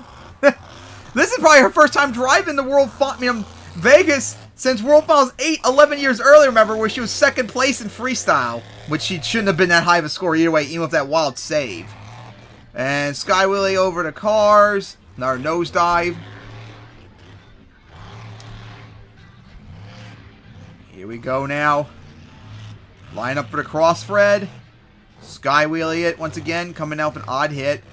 This is probably her first time driving the Vegas since World Finals 11 years earlier, remember, where she was second place in freestyle, which she shouldn't have been that high of a score either way, even with that wild save. And Sky Willie over the cars. Another nosedive. Here we go now. Line up for the cross thread. Sky Wheelie it once again, coming out with an odd hit.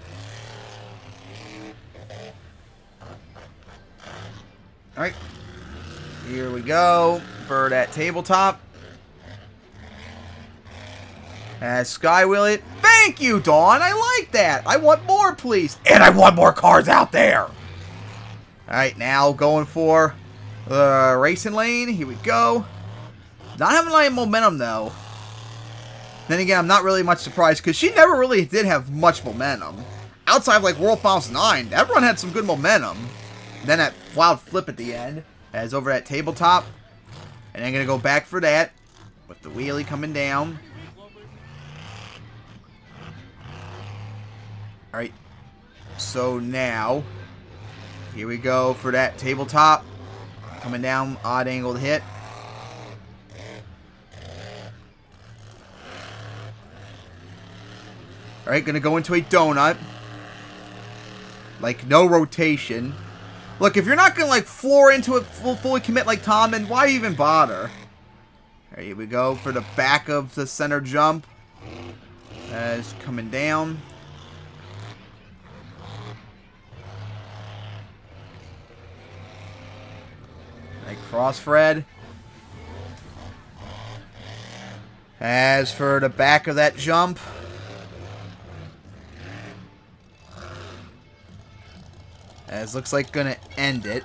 Alright. Here we go for that tabletop. As Sky Wheelie it. Thank you, Dawn. I like that. I want more, please. And I want more cars out there. Alright, now going for the racing lane. Here we go. Not having any momentum, though. Then again, I'm not really much surprised, because she never really did have much momentum. outside of like World Finals 9, that run had some good momentum. Then that wild flip at the end, as over at tabletop. And then going to go back for that, with the wheelie coming down. Alright, so now, here we go for that tabletop. Coming down, odd angle to hit. Alright, gonna go into a donut. Like, no rotation. Look, if you're not gonna, like, floor into it, fully commit like Tom, then why even bother? Alright, here we go for the back of the center jump. As coming down. Alright, cross Fred. As for the back of that jump. As looks like gonna end it.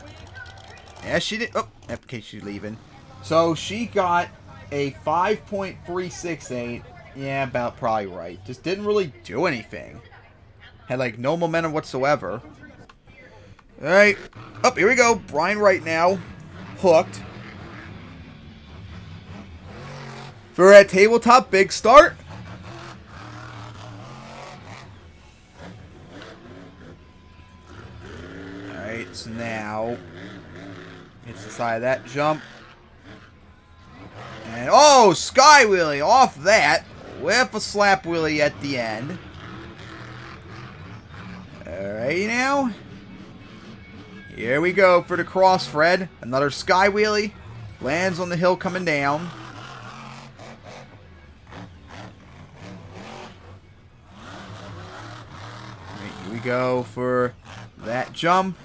Yeah, she did. Oh, in case she's leaving. So she got a 5.368. Yeah, about probably right. Just didn't really do anything. Had like no momentum whatsoever. Alright. Oh, here we go. Brian right now. Hooked. For a tabletop big start. Alright, so now hits the side of that jump. And oh, sky wheelie off that with a slap wheelie at the end. Alright now. Here we go for the cross Fred. Another sky wheelie. Lands on the hill coming down. Here we go for that jump.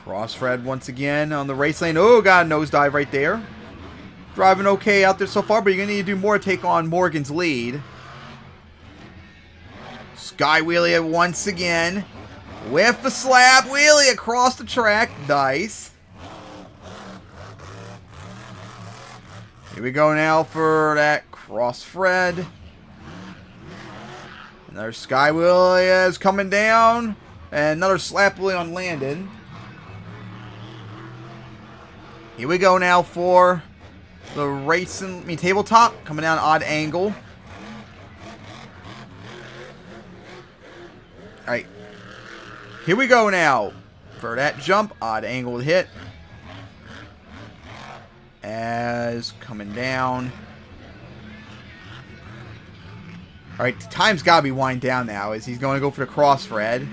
Cross Fred once again on the race lane. Oh, got a nosedive right there. Driving okay out there so far, but you're going to need to do more to take on Morgan's lead. Sky wheelie once again. With the slap wheelie across the track. Nice. Here we go now for that cross Fred. Another sky wheelie is coming down. And another slap wheelie on Landon. Here we go now for the tabletop. Coming down odd angle. Alright. Here we go now. For that jump, odd angle to hit. As coming down. Alright, the time's got to be wind down now as he's going to go for the cross Fred.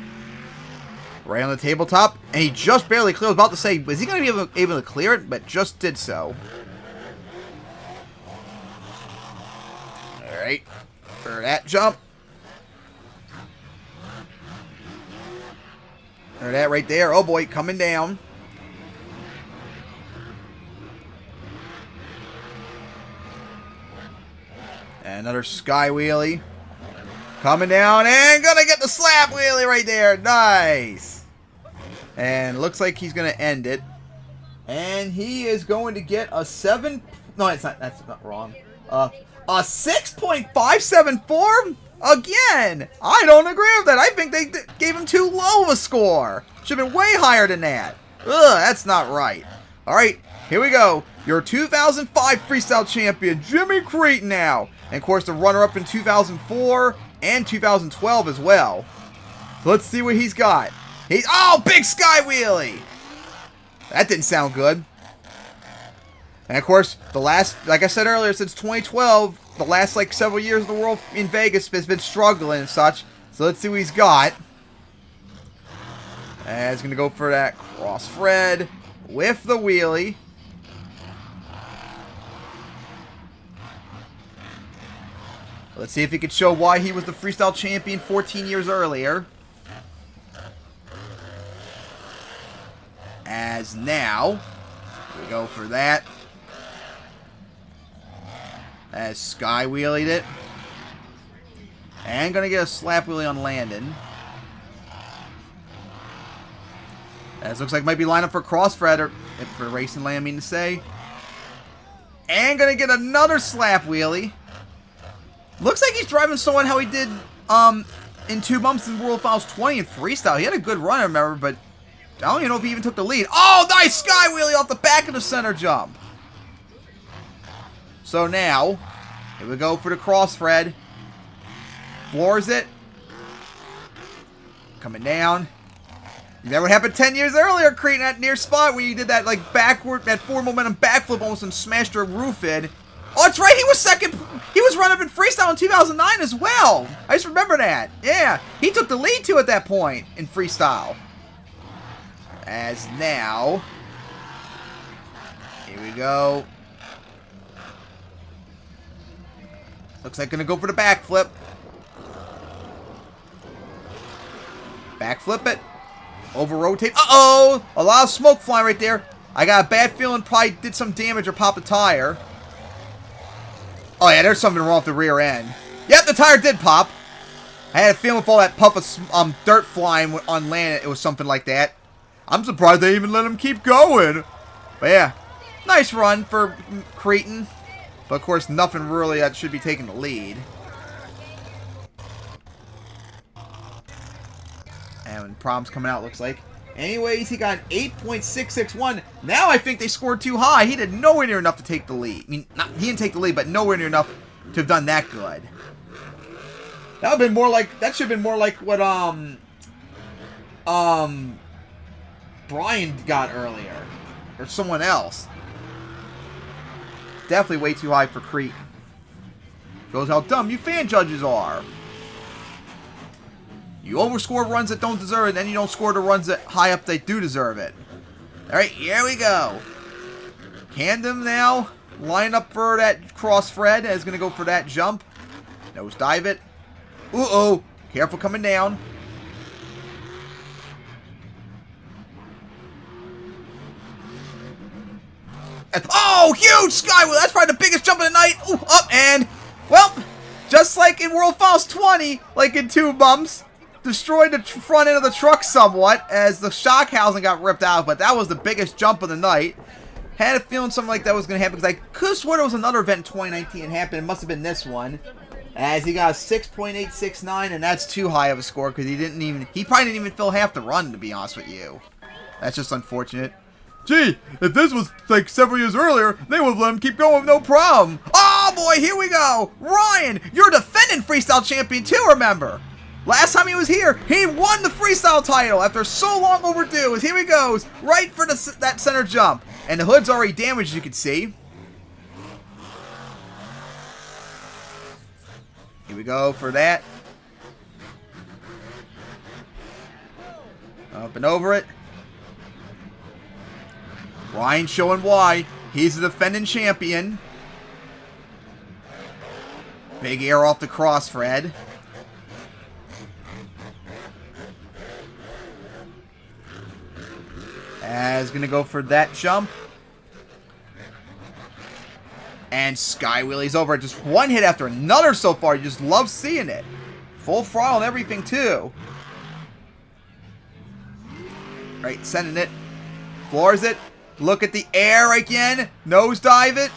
Right on the tabletop. And he just barely cleared. I was about to say, is he going to be able to clear it? But just did so. Alright. For that jump. Or that right there. Oh boy, coming down. And another sky wheelie. Coming down and gonna get the slap wheelie right there. Nice. And looks like he's gonna end it. And he is going to get a 7. No, it's not. That's not wrong. A 6.574 again. I don't agree with that. I think they gave him too low of a score. Should have been way higher than that. Ugh, that's not right. All right, here we go. Your 2005 freestyle champion, Jimmy Creighton now. And of course, the runner-up in 2004 and 2012 as well. So let's see what he's got. Oh, big sky wheelie. That didn't sound good. And of course, the last, like I said earlier, since 2012, the last like several years of the world in Vegas has been struggling and such. So let's see what he's got. And he's going to go for that cross Fred with the wheelie. Let's see if he could show why he was the freestyle champion 14 years earlier. As now, we go for that. As sky wheelied it. And gonna get a slap wheelie on Landon. As looks like might be lined up for cross Fred, or for racing land, I mean to say. And gonna get another slap wheelie. Looks like he's driving someone how he did in 2 bumps in World Finals 20 in freestyle. He had a good run, I remember, but I don't even know if he even took the lead. Oh, nice sky wheelie off the back of the center jump. So now, here we go for the cross Fred. Floors it. Coming down. That would happen 10 years earlier, creating that near spot where you did that like backward, that forward momentum backflip almost and smashed your roof in. Oh, that's right, he was second. He was running up in freestyle in 2009 as well. I just remember that. Yeah, he took the lead too at that point in freestyle. As now, here we go. Looks like gonna go for the backflip. Backflip it. Over rotate. Uh-oh! A lot of smoke flying right there. I got a bad feeling probably did some damage or popped a tire. Oh yeah, there's something wrong with the rear end. Yep, the tire did pop. I had a feeling with all that puff of dirt flying on land, it was something like that. I'm surprised they even let him keep going. But yeah, nice run for Creighton. But of course, nothing really that should be taking the lead. And problems coming out, looks like. Anyways, he got an 8.661. Now I think they scored too high. He did nowhere near enough to take the lead. I mean, he didn't take the lead, but nowhere near enough to have done that good. That would have been more like, that should have been more like what Brian got earlier, or someone else. Definitely way too high for Creighton. Shows how dumb you fan judges are. You overscore runs that don't deserve it, and then you don't score the runs that high up that do deserve it. Alright, here we go. Camden now, line up for that cross Fred, is going to go for that jump. Nose dive it. Uh-oh, careful coming down. Oh, huge skywheel! That's probably the biggest jump of the night. Ooh, up and, well, just like in World Finals 20, like in 2 bumps, destroyed the front end of the truck somewhat as the shock housing got ripped out, but that was the biggest jump of the night. Had a feeling something like that was going to happen because I could have sworn there was another event in 2019 and happened. It must have been this one. As he got a 6.869, and that's too high of a score because he probably didn't even fill half the run, to be honest with you. That's just unfortunate. Gee, if this was like several years earlier, they would have let him keep going with no problem. Oh boy, here we go. Ryan, you're defending freestyle champion too, remember? Last time he was here, he won the freestyle title after so long overdue. As here he goes, right for that center jump. And the hood's already damaged, as you can see. Here we go for that. Up and over it. Ryan showing why. He's the defending champion. Big air off the cross, Fred. As gonna go for that jump. And sky wheelie's over. Just one hit after another so far. You just love seeing it. Full throttle and everything too. Right, sending it. Floors it. Look at the air again. Nosedive it.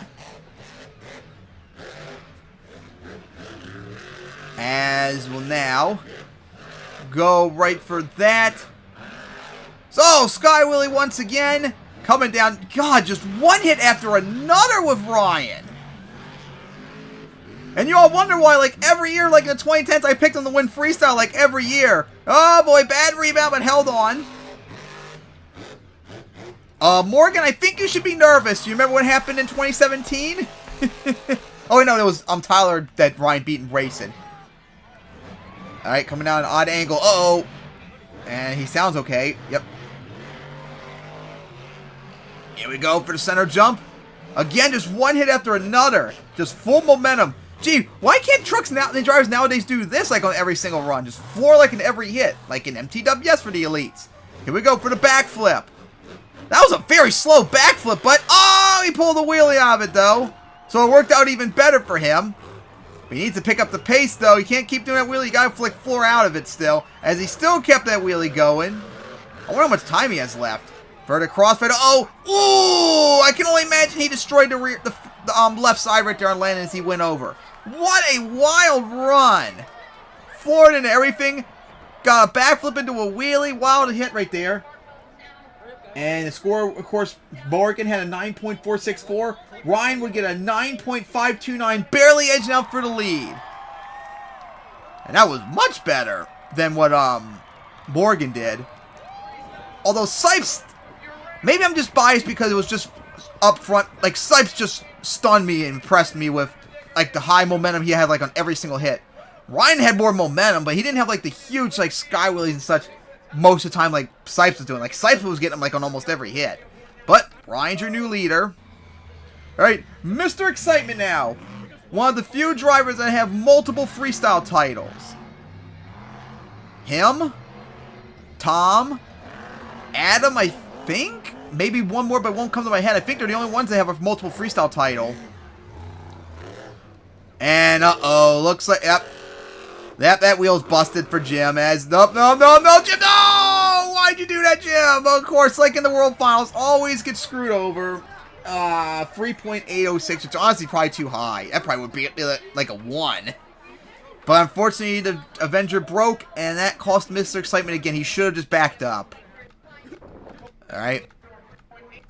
As will now go right for that. So, Sky Willie once again coming down. God, just one hit after another with Ryan. And you all wonder why, like, every year, like in the 2010s, I picked him to win freestyle, like, every year. Oh, boy, bad rebound, but held on. Morgan, I think you should be nervous. Do you remember what happened in 2017? Oh, wait, no, it was Tyler that Ryan beat in racing. Alright, coming down an odd angle. Uh-oh. And he sounds okay. Yep. Here we go for the center jump. Again, just one hit after another. Just full momentum. Gee, why can't trucks now, the drivers nowadays do this like on every single run? Just floor like in every hit. Like in MTWS for the elites. Here we go for the backflip. That was a very slow backflip, but oh, he pulled the wheelie out of it though. So it worked out even better for him. But he needs to pick up the pace though. He can't keep doing that wheelie. You gotta flick floor out of it still. As he still kept that wheelie going. I wonder how much time he has left. For the crossfade. Oh, ooh! I can only imagine he destroyed the left side right there on landing as he went over. What a wild run. Floored into everything. Got a backflip into a wheelie. Wild hit right there. And the score, of course, Morgan had a 9.464. Ryan would get a 9.529, barely edging out for the lead. And that was much better than what Morgan did. Although Sipes, maybe I'm just biased because it was just up front. Like, Sipes just stunned me and impressed me with, like, the high momentum he had, like, on every single hit. Ryan had more momentum, but he didn't have, like, the huge, like, sky wheelies and such most of the time like Sipes was doing. Like, Sipes was getting him, like, on almost every hit. But Ryan's your new leader. Alright, Mr. Excitement now. One of the few drivers that have multiple freestyle titles. Him, Tom, Adam, I think? Maybe one more, but it won't come to my head. I think they're the only ones that have a multiple freestyle title. And, uh-oh, looks like, yep. That wheel's busted for Jim as, no, Jim, no! Why'd you do that, Jim? Of course, like in the World Finals, always get screwed over. 3.806, which honestly probably too high. That probably would be like a 1. But unfortunately, the Avenger broke, and that cost Mr. Excitement again. He should have just backed up. Alright.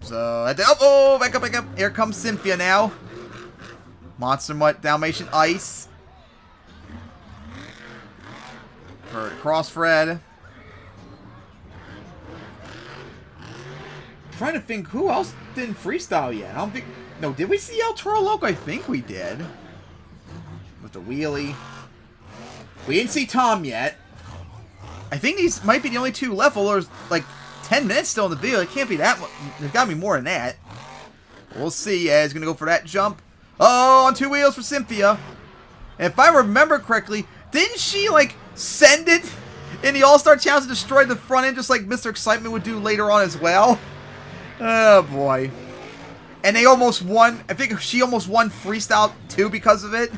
So, oh, back up. Here comes Cynthia now. Monster Mutt, Dalmatian Ice. For cross Fred. Trying to think who else didn't freestyle yet. I don't think. No, did we see El Toro Loco? I think we did. With the wheelie. We didn't see Tom yet. I think these might be the only two left. Well, there's like 10 minutes still in the video. It can't be that much. There's got to be more than that. We'll see. Yeah, he's going to go for that jump. Oh, on 2 wheels for Cynthia. And if I remember correctly, didn't she like send it in the All-Star Challenge to destroy the front end just like Mr. Excitement would do later on as well? Oh, boy. And they almost won. I think she almost won Freestyle 2 because of it.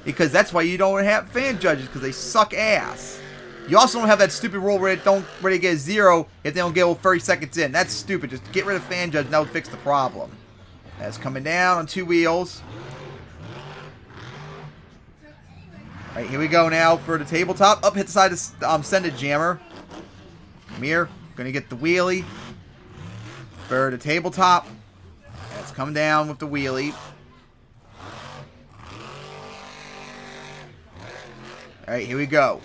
Because that's why you don't have fan judges, because they suck ass. You also don't have that stupid rule where they get a 0 if they don't get 30 seconds in. That's stupid. Just get rid of fan judges and that would fix the problem. That's coming down on 2 wheels. Alright, here we go now for the tabletop. Up, hit the side of send it jammer. Come here. Gonna get the wheelie. For the tabletop. That's coming down with the wheelie. Alright, here we go.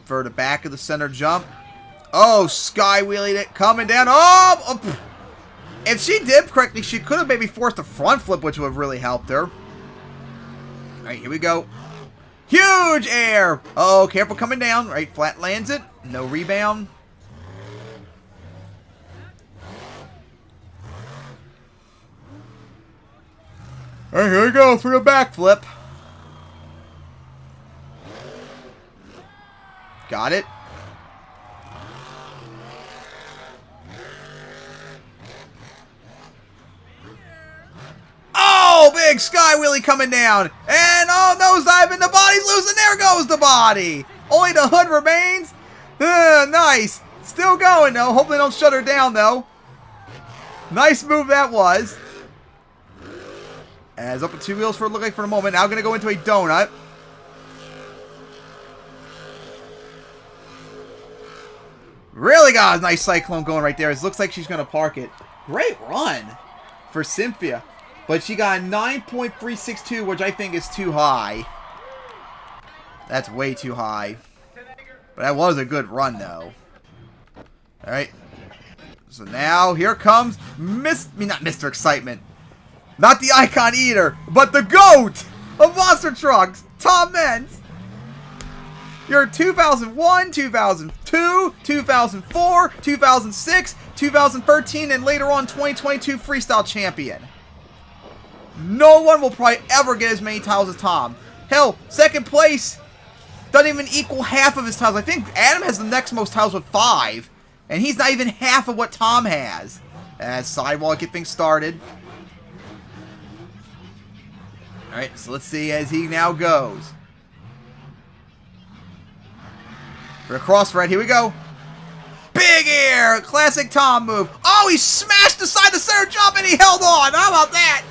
For the back of the center jump. Oh, sky wheelie it coming down. Oh! If she did correctly, she could have maybe forced a front flip, which would have really helped her. Alright, here we go. Huge air! Oh, careful coming down. Right, flat lands it. No rebound. Alright, here we go for the backflip. Got it. Oh, big sky wheelie coming down. And oh, nosedive and the body's loose and there goes the body. Only the hood remains. Nice. Still going though. Hopefully they don't shut her down though. Nice move that was. As up with 2 wheels for it look like for the moment. Now going to go into a donut. Really got a nice cyclone going right there. It looks like she's going to park it. Great run for Cynthia. But she got a 9.362, which I think is too high. That's way too high. But that was a good run, though. Alright. So now, here comes not Mr. Excitement. Not the Icon Eater, but the GOAT of Monster Trucks, Tom Meents. Your 2001, 2002, 2004, 2006, 2013, and later on 2022 Freestyle Champion. No one will probably ever get as many titles as Tom. Hell, second place doesn't even equal half of his titles. I think Adam has the next most titles with 5. And he's not even half of what Tom has. As Sidewall get things started. Alright, so let's see as he now goes. For the crossfred, here we go. Big air! Classic Tom move. Oh, he smashed aside the center jump and he held on. How about that?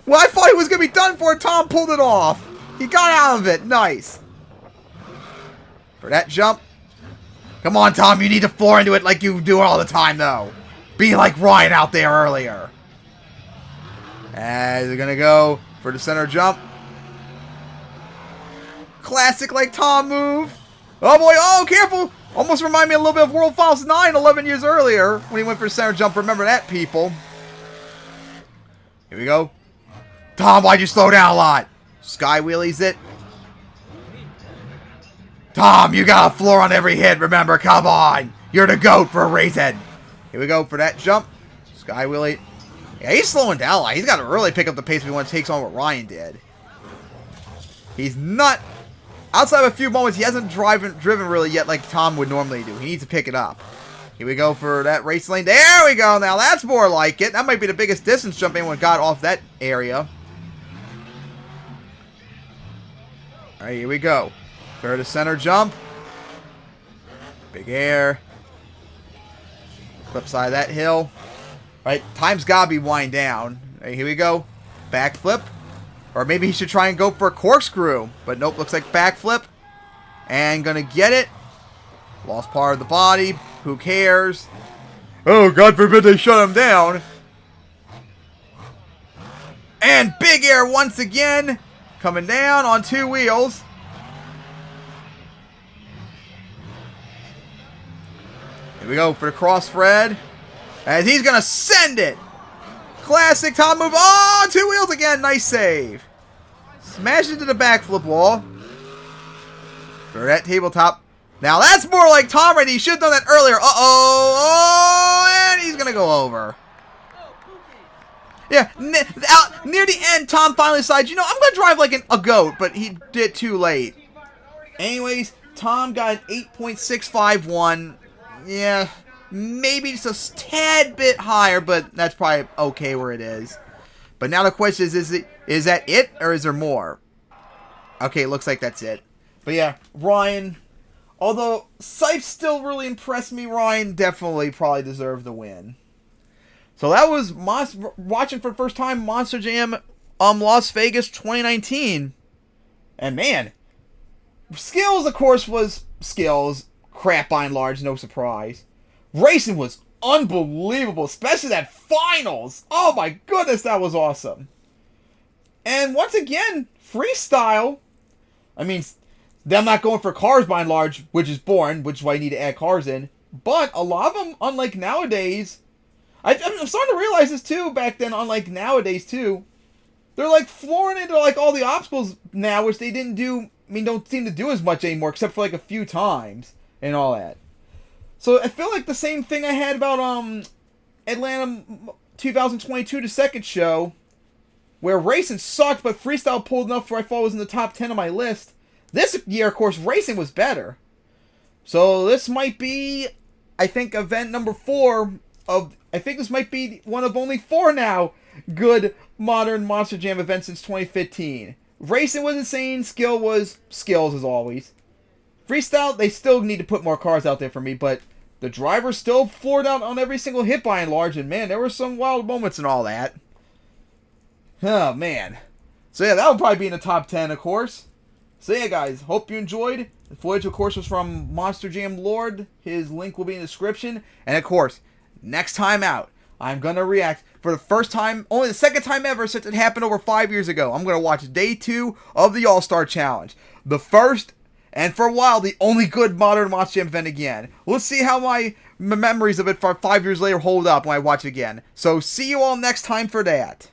Well, I thought he was going to be done for and Tom pulled it off. He got out of it. Nice. For that jump. Come on, Tom. You need to floor into it like you do all the time, though. Be like Ryan out there earlier. And they're going to go for the center jump. Classic like Tom move. Oh, boy. Oh, careful. Almost remind me a little bit of World Finals 9 11 years earlier when he went for center jump. Remember that, people. Here we go. Tom, why'd you slow down a lot? Sky wheelies it. Tom, you got a floor on every hit, remember? Come on. You're the GOAT for a reason. Here we go for that jump. Sky wheelie. Yeah, he's slowing down a lot. He's got to really pick up the pace if he wants to take on what Ryan did. He's not... Outside of a few moments, he hasn't driven really yet like Tom would normally do. He needs to pick it up. Here we go for that race lane. There we go. Now that's more like it. That might be the biggest distance jump anyone got off that area. All right, here we go. For the center jump. Big air. Flip side of that hill. All right, time's got to be wind down. All right, here we go. Backflip. Or maybe he should try and go for a corkscrew. But nope, looks like backflip. And gonna get it. Lost part of the body. Who cares? Oh, God forbid they shut him down. And big air once again. Coming down on 2 wheels. Here we go for the cross Fred. As he's gonna send it. Classic Tom move. Oh, 2 wheels again. Nice save. Smash into the backflip wall. For that tabletop. Now that's more like Tom right. He should have done that earlier. Uh-oh. Oh, and he's going to go over. Yeah, near the end, Tom finally decides, you know, I'm going to drive like a GOAT, but he did too late. Anyways, Tom got an 8.651. Yeah, maybe just a tad bit higher, but that's probably okay where it is. But now the question is that it, or is there more? Okay, it looks like that's it. But yeah, Ryan, although Sipes still really impressed me, Ryan definitely probably deserved the win. So that was watching for the first time Monster Jam Las Vegas 2019. And man, skills, of course, was skills. Crap by and large, no surprise. Racing was unbelievable, especially that finals. Oh my goodness, that was awesome. And once again, freestyle. I mean, them not going for cars by and large, which is boring, which is why you need to add cars in. But a lot of them, unlike nowadays, I'm starting to realize this too, back then, unlike nowadays too, they're like flooring into like all the obstacles now, which they didn't do, don't seem to do as much anymore, except for like a few times and all that. So I feel like the same thing I had about Atlanta 2022, the second show, where racing sucked, but freestyle pulled enough where I thought it was in the top 10 of my list. This year, of course, racing was better. So this might be, I think, event number 4 of, I think this might be one of only 4 now good modern Monster Jam events since 2015. Racing was insane, skill was skills as always. Freestyle, they still need to put more cars out there for me, but the driver still floored out on every single hit by and large, and man, there were some wild moments and all that. Oh, man. So yeah, that will probably be in the top 10, of course. So yeah, guys, hope you enjoyed. The footage, of course, was from MonsterJamLord. His link will be in the description. And of course, next time out, I'm going to react for the first time, only the second time ever since it happened over 5 years ago. I'm going to watch Day 2 of the All-Star Challenge. The first, and for a while, the only good modern Monster Jam event again. Let's see how my memories of it for 5 years later hold up when I watch it again. So see you all next time for that.